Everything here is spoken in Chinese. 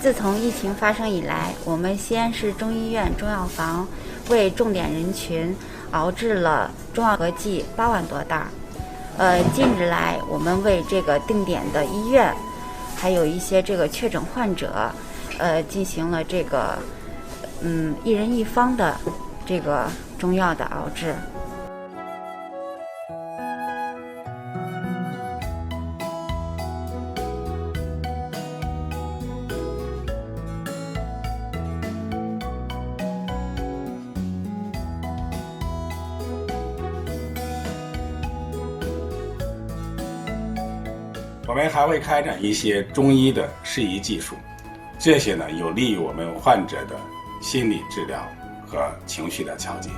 自从疫情发生以来，我们西安市中医院中药房为重点人群熬制了中药合计8万多袋。近日来，我们为这个定点的医院，还有一些这个确诊患者，进行了这个1人1方的这个中药的熬制。我们还会开展一些中医的适宜技术，这些呢有利于我们患者的心理治疗和情绪的调节。